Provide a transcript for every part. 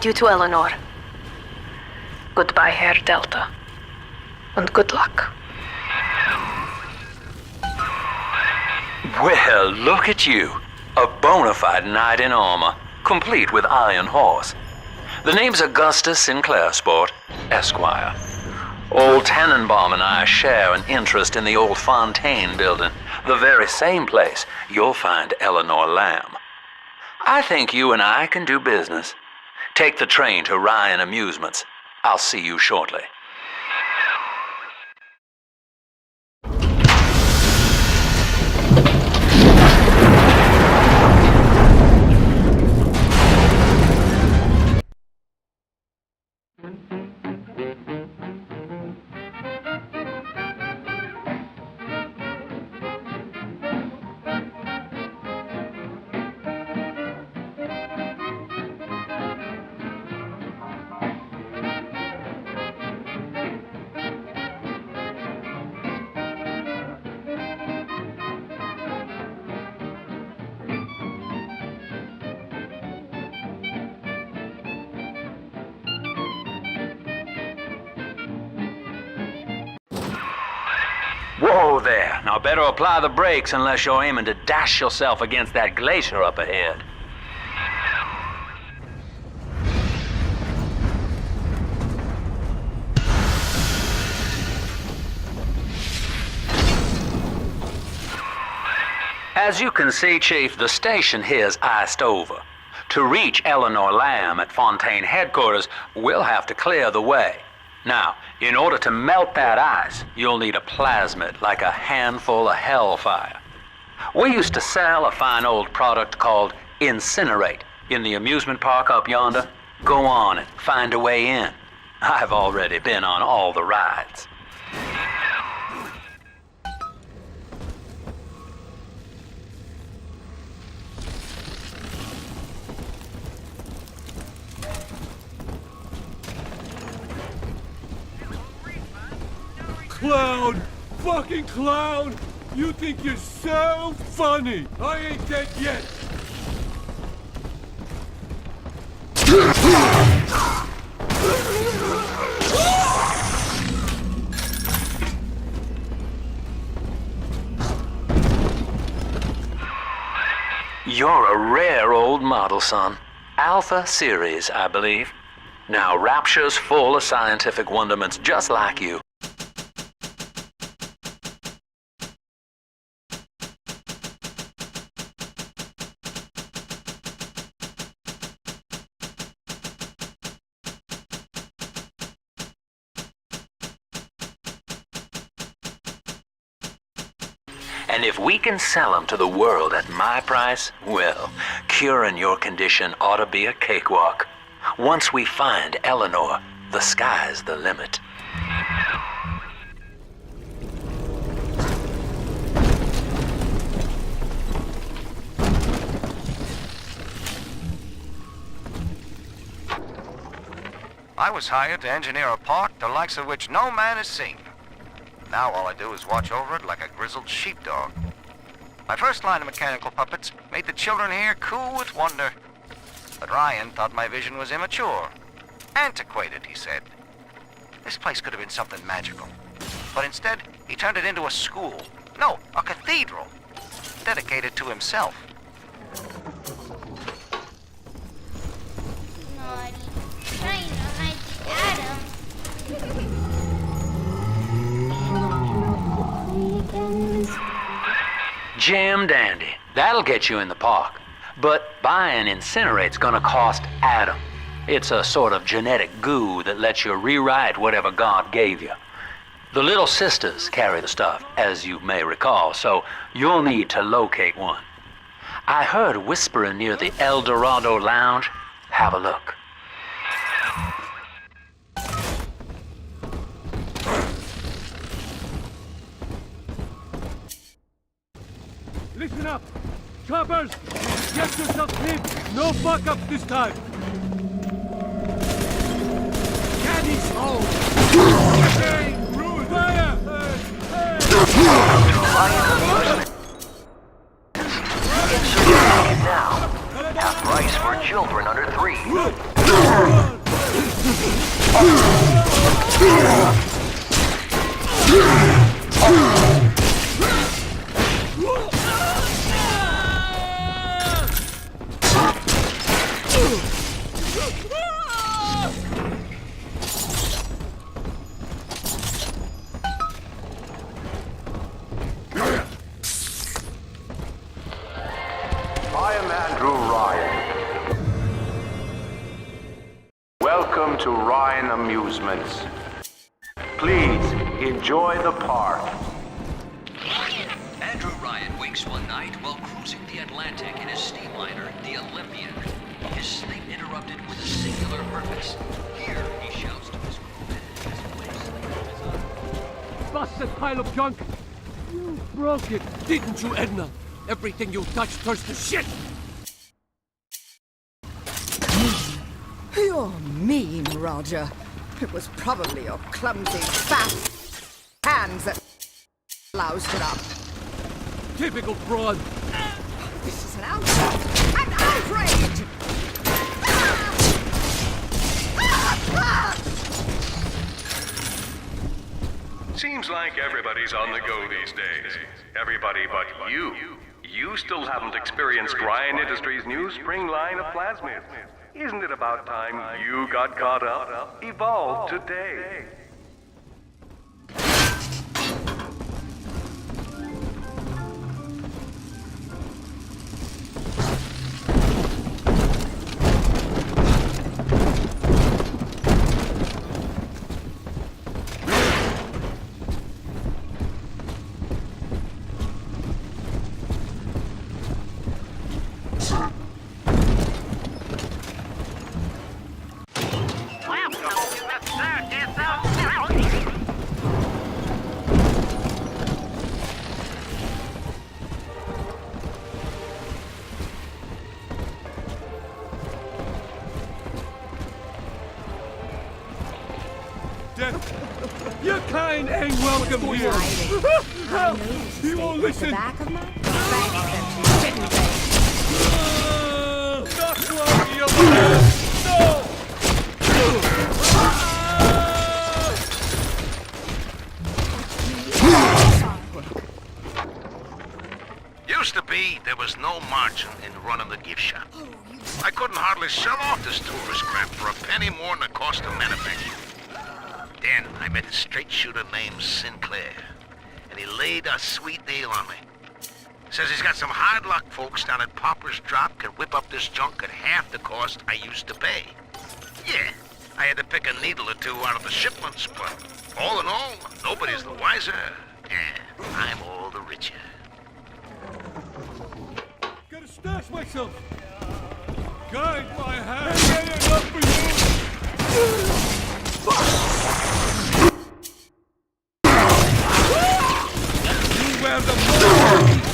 you to Eleanor. Goodbye, Herr Delta. And good luck. Well, look at you. A bona fide knight in armor, complete with iron horse. The name's Augustus Sinclair Sport, Esquire. Old Tannenbaum and I share an interest in the old Fontaine building, the very same place you'll find Eleanor Lamb. I think you and I can do business. Take the train to Ryan Amusements. I'll see you shortly. Whoa there. Now better apply the brakes unless you're aiming to dash yourself against that glacier up ahead. As you can see, Chief, the station here's iced over. To reach Eleanor Lamb at Fontaine headquarters, we'll have to clear the way. Now, in order to melt that ice, you'll need a plasmid, like a handful of hellfire. We used to sell a fine old product called Incinerate in the amusement park up yonder. Go on and find a way in. I've already been on all the rides. Clown! Fucking clown! You think you're so funny! I ain't dead yet! You're a rare old model, son. Alpha series, I believe. Now, Rapture's full of scientific wonderments just like you. And if we can sell them to the world at my price, well, curing your condition ought to be a cakewalk. Once we find Eleanor, the sky's the limit. I was hired to engineer a park the likes of which no man has seen. Now all I do is watch over it like a grizzled sheepdog. My first line of mechanical puppets made the children here coo with wonder. But Ryan thought my vision was immature. Antiquated, he said. This place could have been something magical. But instead, he turned it into a school. No, a cathedral. Dedicated to himself. Naughty. Trying to hide Adam. Jam dandy. That'll get you in the park. But buying Incinerate's gonna cost Adam. It's a sort of genetic goo that lets you rewrite whatever God gave you. The Little Sisters carry the stuff, as you may recall, so you'll need to locate one. I heard whispering near the El Dorado Lounge. Have a look. Listen up! Choppers! Get yourself clean! No fuck-ups this time! Caddy's home! Hey! Rude! Fire! Now, half price for children under 3. I am Andrew Ryan. Welcome to Ryan Amusements. Please enjoy the park. Andrew Ryan wakes one night while cruising the Atlantic in his steamliner, the Olympian. His sleep interrupted with a singular purpose. Here, he shouts to his crewmen as a way Busted pile of junk! You broke it, didn't you, Edna? Everything you touch turns to shit! You're mean, Roger. It was probably your clumsy, fat hands that loused it up. Typical fraud! This is an outrage! An outrage! Seems like everybody's on the go these days. Everybody but you. You still haven't experienced Ryan Industries' new spring line of plasmids. Isn't it about time you got caught up? Evolved today. Your kind ain't welcome here! He won't listen! Back of my thanks that you didn't raise. Not long, you no! Used to be, there was no margin in running the gift shop. I couldn't hardly sell off this tourist crap for a penny more than the cost of manufacture. Then I met a straight shooter named Sinclair, and he laid a sweet deal on me. Says he's got some hard luck folks down at Popper's Drop can whip up this junk at half the cost I used to pay. Yeah, I had to pick a needle or two out of the shipments, but all in all, nobody's the wiser, and I'm all the richer. Gotta stash myself! Guide my hand! Ain't enough for you! Beware the monster!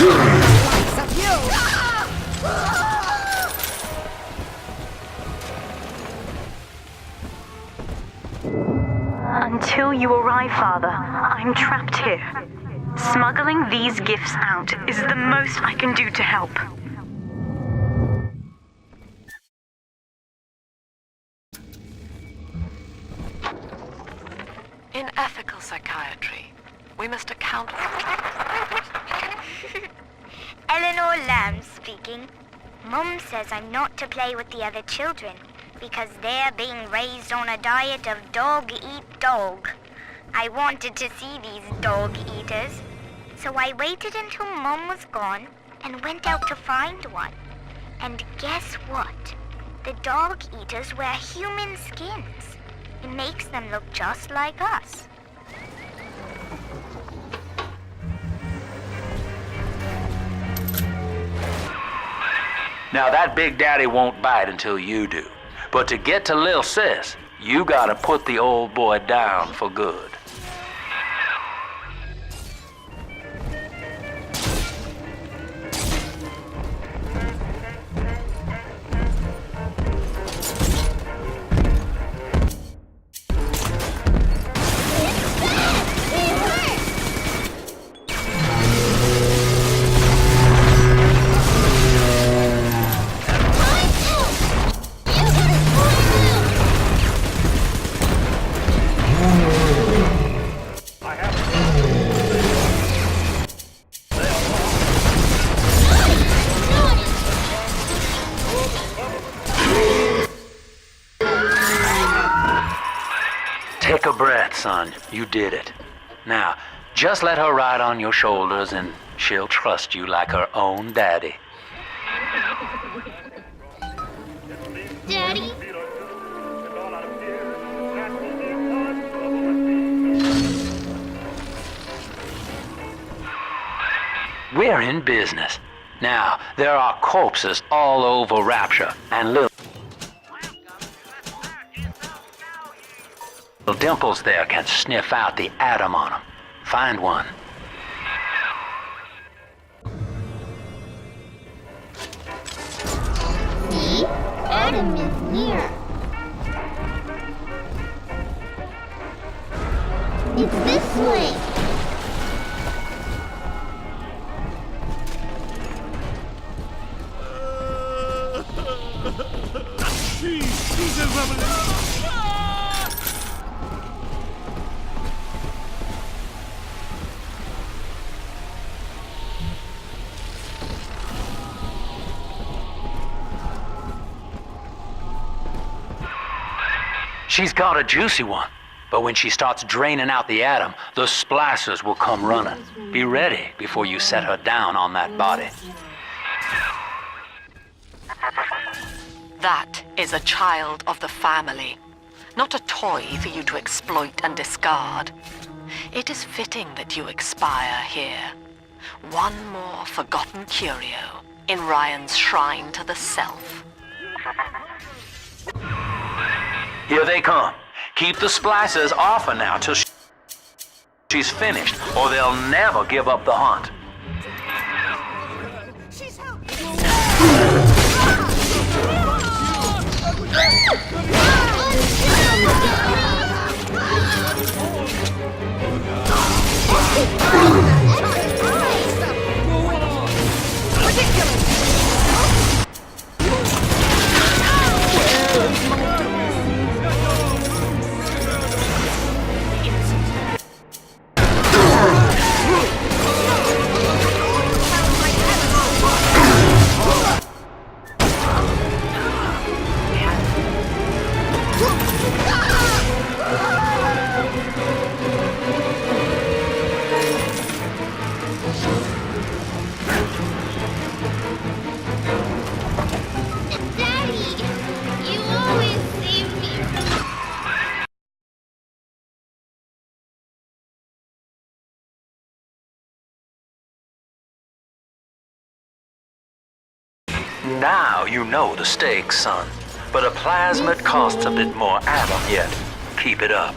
Likes of you! Until you arrive, Father, I'm trapped here. Smuggling these gifts out is the most I can do to help. In ethical psychiatry, we must account Eleanor Lamb speaking. Mum says I'm not to play with the other children because they're being raised on a diet of dog-eat-dog. I wanted to see these dog eaters, so I waited until Mum was gone and went out to find one. And guess what? The dog eaters wear human skins. It makes them look just like us. Now that Big Daddy won't bite until you do. But to get to Lil Sis, you gotta put the old boy down for good. Take a breath, son. You did it. Now, just let her ride on your shoulders and she'll trust you like her own daddy. Daddy? We're in business. Now, there are corpses all over Rapture, and little dimples there can sniff out the atom on them. Find one. See? Adam is near. It's this way. She's a revelation. She's got a juicy one, but when she starts draining out the atom, the splicers will come running. Be ready before you set her down on that body. That is a child of the family, not a toy for you to exploit and discard. It is fitting that you expire here. One more forgotten curio in Ryan's shrine to the self. Here they come. Keep the splicers off her now till she's finished, or they'll never give up the hunt. She's helping. Now you know the stakes, son. But a plasmid costs a bit more atom yet. Keep it up.